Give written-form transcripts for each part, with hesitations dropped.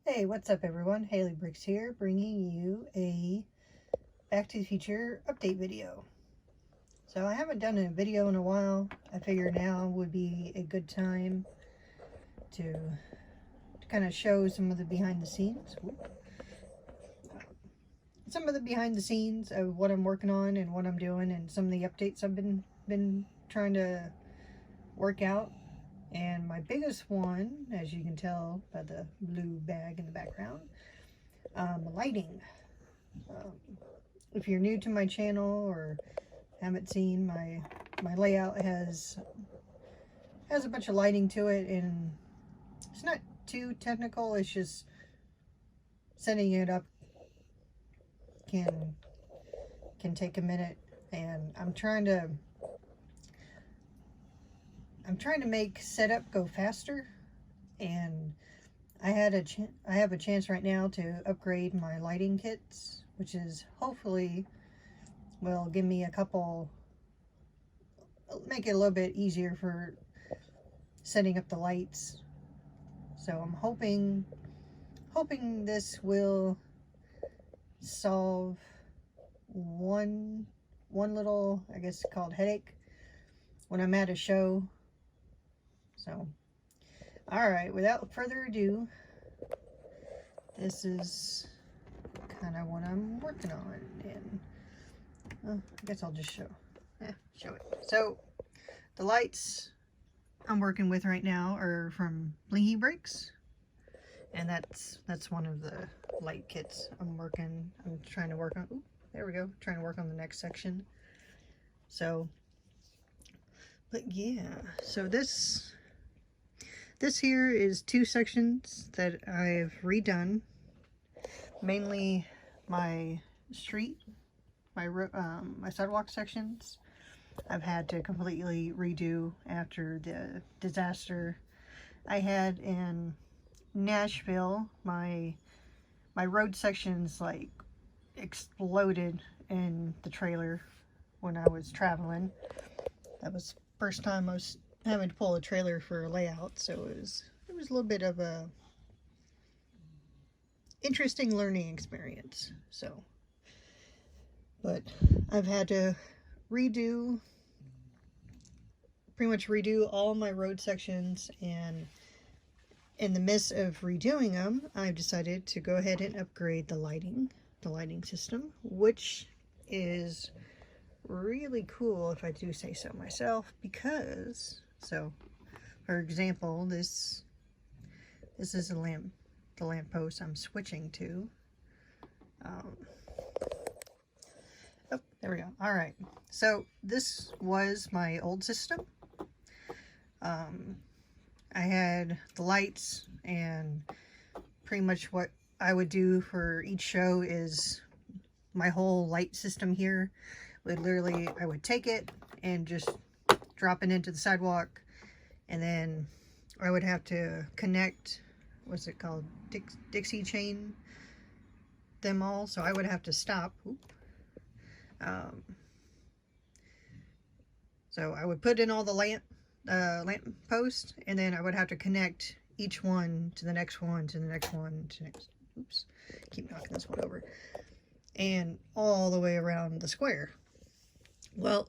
Hey, what's up everyone? Blinky Bricks here, bringing you a Back to the Future update video. So I haven't done a video in a while. I figured now would be a good time to kind of show some of the behind the scenes. Some of the behind the scenes of what I'm working on and what I'm doing and some of the updates I've been trying to work out. And my biggest one, as you can tell by the blue bag in the background, lighting. If you're new to my channel or haven't seen my layout, has a bunch of lighting to it, and it's not too technical. It's just setting it up can take a minute, and I'm trying to make setup go faster. And I have a chance right now to upgrade my lighting kits, which is hopefully will give me make it a little bit easier for setting up the lights. So I'm hoping this will solve one little, I guess, called headache when I'm at a show. So, all right, without further ado, this is kind of what I'm working on, and I guess I'll just show it. So the lights I'm working with right now are from Blinky Bricks, and that's one of the light kits I'm trying to work on. Ooh, there we go. Trying to work on the next section. So, but yeah, so this here is two sections that I've redone. Mainly my street, my sidewalk sections I've had to completely redo after the disaster I had in Nashville. My road sections like exploded in the trailer when I was traveling. That was the first time I was having to pull a trailer for a layout, so it was a little bit of a interesting learning experience. So, but I've had to pretty much redo all my road sections, and in the midst of redoing them, I've decided to go ahead and upgrade the lighting system, which is really cool if I do say so myself, because, so for example, this is the lamp post I'm switching to. Oh, there we go. All right, so this was my old system. I had the lights, and pretty much what I would do for each show is my whole light system here would literally, I would take it and just drop it into the sidewalk, and then I would have to connect, what's it called, Dixie chain them all, so I would have to stop. So I would put in all the lamp posts, and then I would have to connect each one to the next one, to the next one, to the next, oops, keep knocking this one over, and all the way around the square. Well,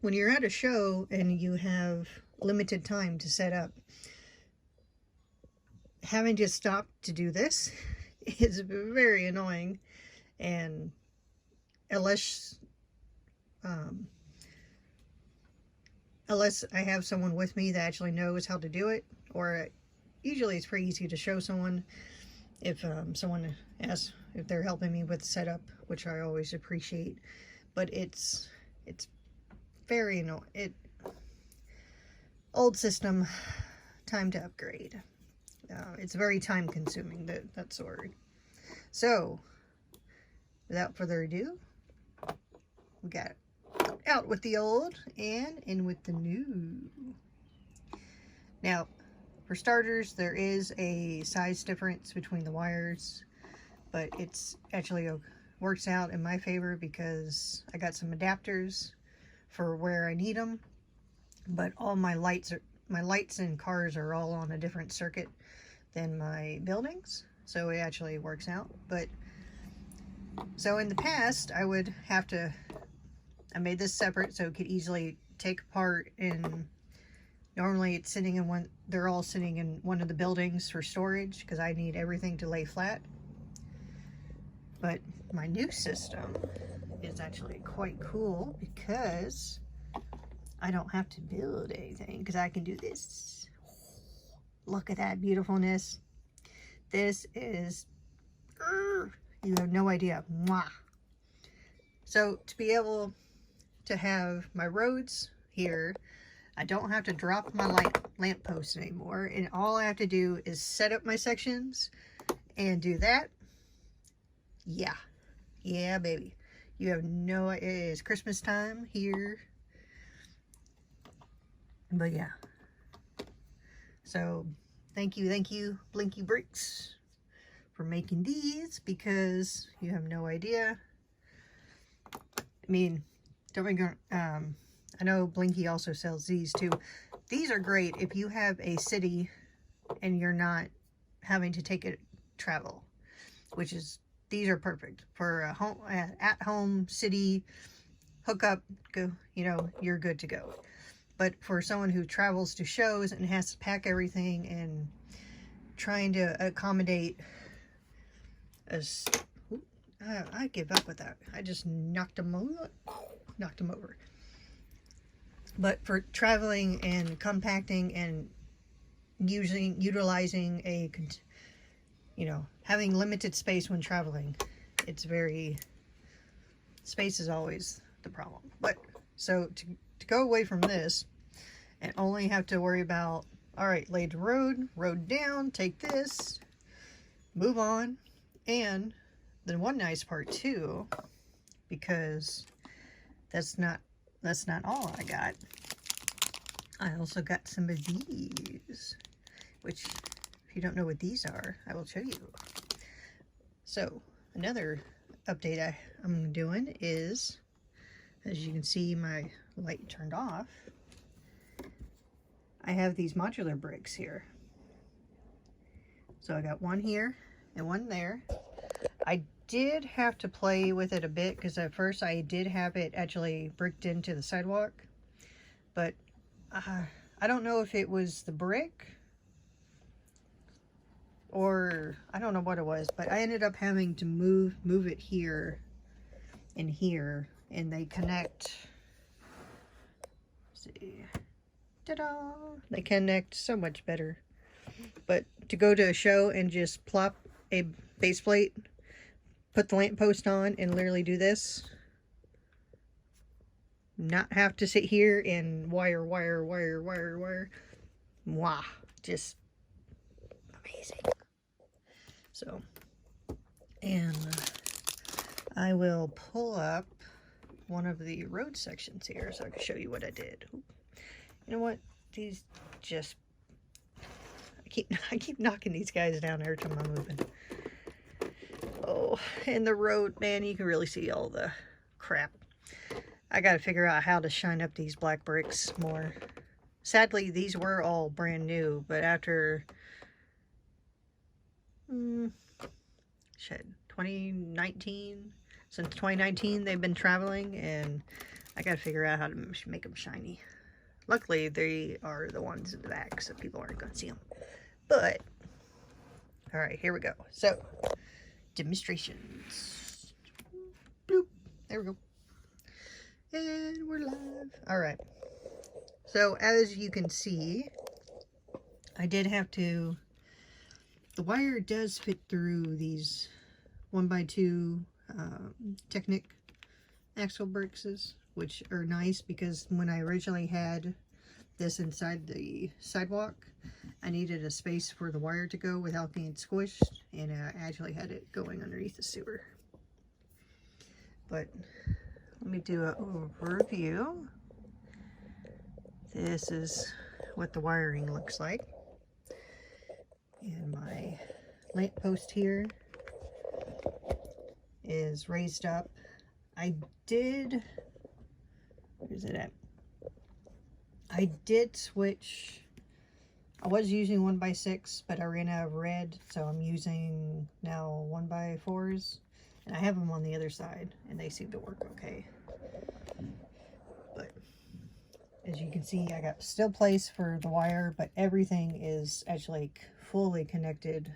when you're at a show and you have limited time to set up, having to stop to do this is very annoying. And unless I have someone with me that actually knows how to do it, or usually it's pretty easy to show someone if someone asks if they're helping me with setup, which I always appreciate. But it's very annoying. Old system, time to upgrade. It's very time consuming, that's the word. So without further ado, we got out with the old and in with the new. Now, for starters, there is a size difference between the wires, but it's actually works out in my favor because I got some adapters for where I need them, but all my lights and cars are all on a different circuit than my buildings. so it actually works out. But so in the past, I made this separate so it could easily take apart, and normally it's sitting in one, they're all sitting in one of the buildings for storage because I need everything to lay flat. But my new system is actually quite cool because I don't have to build anything because I can do this. Look at that beautifulness. This is, you have no idea. Mwah. So to be able to have my roads here, I don't have to drop my lamp post anymore, and all I have to do is set up my sections and do that. Yeah baby, you have no, it is Christmas time here. But yeah, so thank you Blinky Bricks for making these, because you have no idea. I mean, don't make I know Blinky also sells these too. These are great if you have a city and you're not having to take it travel, which is, these are perfect for a home, at home city hookup. Go, you know, you're good to go. But for someone who travels to shows and has to pack everything and trying to accommodate as, I give up with that. I just knocked them over. But for traveling and compacting and utilizing a, you know, having limited space when traveling, it's very, space is always the problem. But so to go away from this and only have to worry about, all right, lay the road down, take this, move on. And then one nice part too, because that's not all I got. I also got some of these, which, if you don't know what these are, I will show you. So another update I'm doing is, as you can see, my light turned off. I have these modular bricks here. So I got one here and one there. I did have to play with it a bit because at first I did have it actually bricked into the sidewalk, but I don't know if it was the brick or I don't know what it was, but I ended up having to move it here and here, and they connect. Let's see, ta-da! They connect so much better. But to go to a show and just plop a base plate, put the lamp post on, and literally do this, not have to sit here and wire. Mwah, just amazing. So, and I will pull up one of the road sections here so I can show you what I did. You know what? These just, I keep knocking these guys down every time I'm moving. Oh, and the road, man, you can really see all the crap. I gotta figure out how to shine up these black bricks more. Sadly, these were all brand new, but after 2019, since 2019 they've been traveling, and I gotta figure out how to make them shiny. Luckily, they are the ones in the back, so people aren't gonna see them. But, alright, here we go. So, demonstrations. Bloop. There we go. And we're live. Alright. So, as you can see, I did have to, the wire does fit through these 1x2 Technic axle bricks, which are nice because when I originally had this inside the sidewalk, I needed a space for the wire to go without being squished, and I actually had it going underneath the sewer. But let me do an overview. This is what the wiring looks like. And my lamp post here is raised up. I did, where's it at? I did switch I was using 1x6, but I ran out of red, so I'm using now 1x4s. And I have them on the other side, and they seem to work okay. But as you can see, I got still place for the wire, but everything is actually fully connected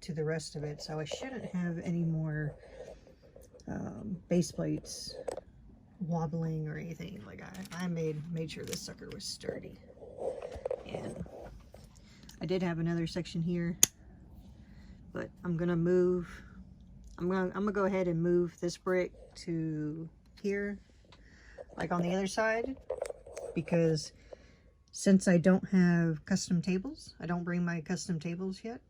to the rest of it. So I shouldn't have any more base plates wobbling or anything. Like I made sure this sucker was sturdy. And I did have another section here, but I'm gonna go ahead and move this brick to here, like on the other side, because since I don't have custom tables, I don't bring my custom tables yet.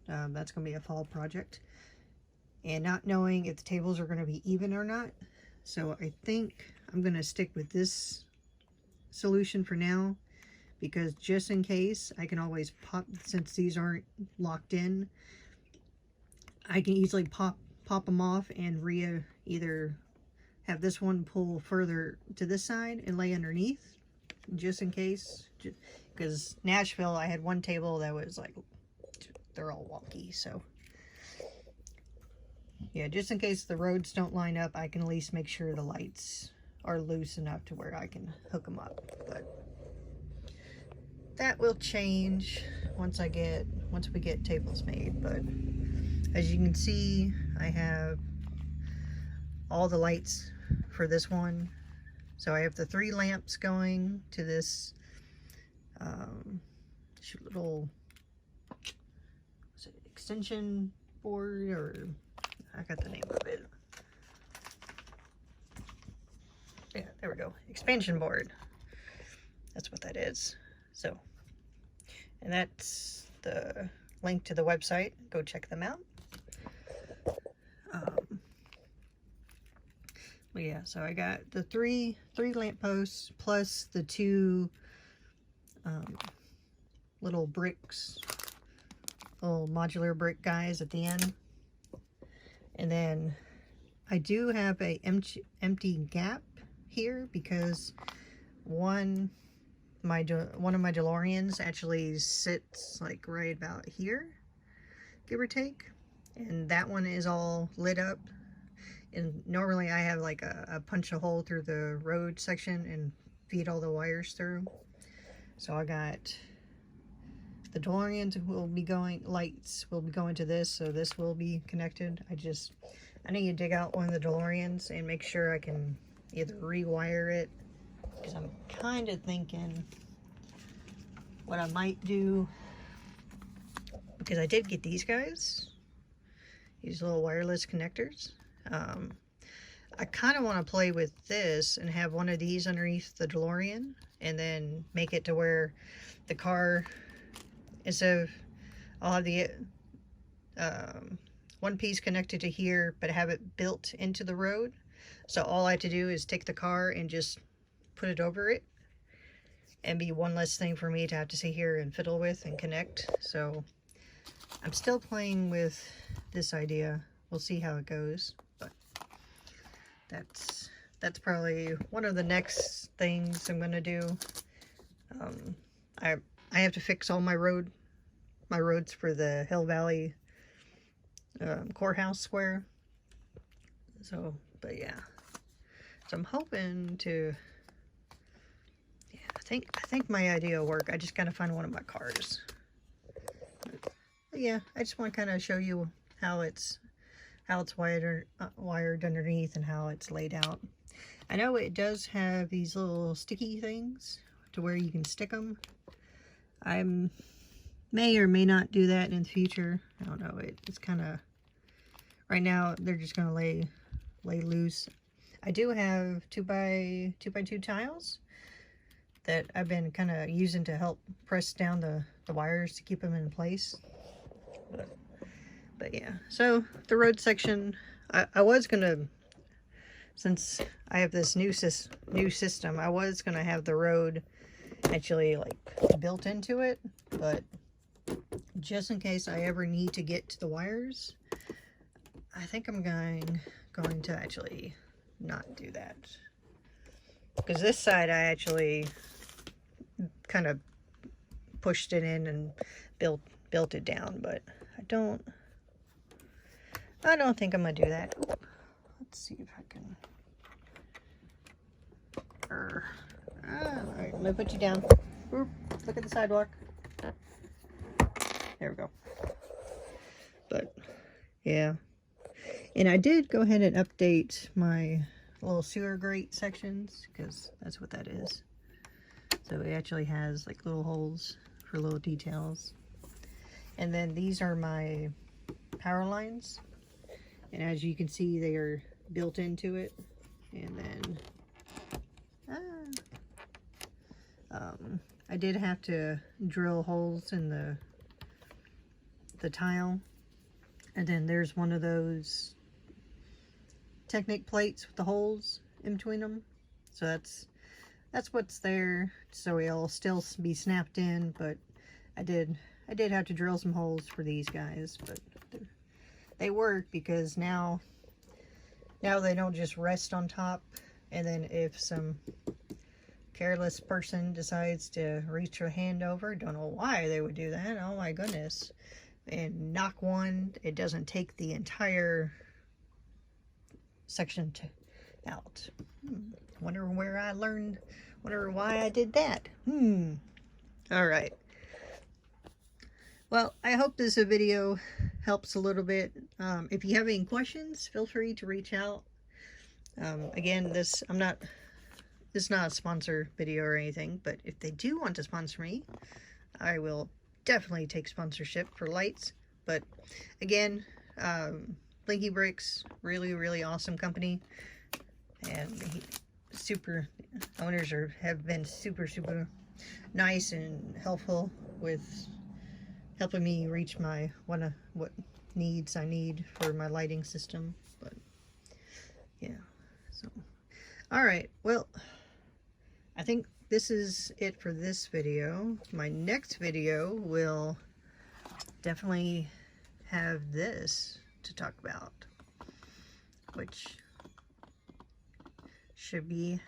That's gonna be a fall project, and not knowing if the tables are gonna be even or not. So I think I'm gonna stick with this solution for now, because just in case, I can always pop, since these aren't locked in, I can easily pop them off and either have this one pull further to this side and lay underneath, just in case. Because Nashville, I had one table that was like, they're all wonky, so yeah, just in case the roads don't line up, I can at least make sure the lights are loose enough to where I can hook them up. But that will change once we get tables made. But as you can see, I have all the lights for this one. So I have the 3 lamps going to this little extension board, or I got the name of it. Yeah, there we go. Expansion board. That's what that is. So, and that's the link to the website. Go check them out. But yeah, so I got the three lamp posts plus the 2 little bricks, little modular brick guys at the end. And then I do have a empty gap here because one of my DeLoreans actually sits like right about here, give or take, and that one is all lit up. And normally I have like a punch a hole through the road section and feed all the wires through. So I got the DeLoreans lights will be going to this, so this will be connected. I need to dig out one of the DeLoreans and make sure I can either rewire it, because I'm kind of thinking what I might do, because I did get these guys, these little wireless connectors. I kind of want to play with this and have one of these underneath the DeLorean, and then make it to where the car, instead of, I'll have the one piece connected to here, but have it built into the road. So all I have to do is take the car and just put it over it, and be one less thing for me to have to sit here and fiddle with and connect. So I'm still playing with this idea. We'll see how it goes, but that's probably one of the next things I'm gonna do. I have to fix all my roads for the Hill Valley courthouse square. So, but yeah, so I'm hoping to. Yeah, I think my idea will work. I just gotta find one of my cars. But yeah, I just want to kind of show you how it's wired underneath and how it's laid out. I know it does have these little sticky things to where you can stick them. I may or may not do that in the future. I don't know. It's kind of, right now they're just gonna lay loose. I do have 2x2 tiles that I've been kind of using to help press down the wires to keep them in place. But yeah, so the road section, I was gonna, since I have this new system, I was gonna have the road actually like built into it, but just in case I ever need to get to the wires, I think I'm going to actually not do that, because this side I actually kind of pushed it in and built it down, but I don't think I'm gonna do that. Let's see if I can. Alright, I'm gonna put you down. Oop, look at the sidewalk. There we go. But yeah, and I did go ahead and update my little sewer grate sections, because that's what that is. So it actually has like little holes for little details. And then these are my power lines, and as you can see, they are built into it. And then I did have to drill holes in the tile, and then there's one of those Technic plates with the holes in between them. So that's what's there. So it'll still be snapped in, but I did have to drill some holes for these guys, but they work, because now they don't just rest on top, and then if some careless person decides to reach their hand over, don't know why they would do that, oh my goodness, and knock one, it doesn't take the entire section out. Wonder where I learned, wonder why I did that. Alright. Well, I hope this video helps a little bit. If you have any questions, feel free to reach out. Again, this is not a sponsor video or anything, but if they do want to sponsor me, I will definitely take sponsorship for lights. But again, Blinky Bricks, really awesome company, and owners have been super nice and helpful with helping me reach my what needs I need for my lighting system. But yeah, so alright, well, I think this is it for this video. My next video will definitely have this to talk about, which should be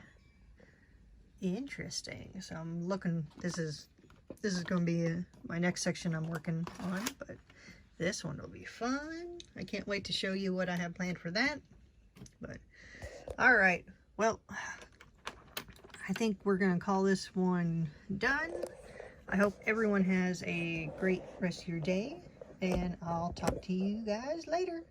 interesting. So I'm looking, this is going to be my next section I'm working on, but this one will be fun. I can't wait to show you what I have planned for that. But alright, well, I think we're going to call this one done. I hope everyone has a great rest of your day, and I'll talk to you guys later.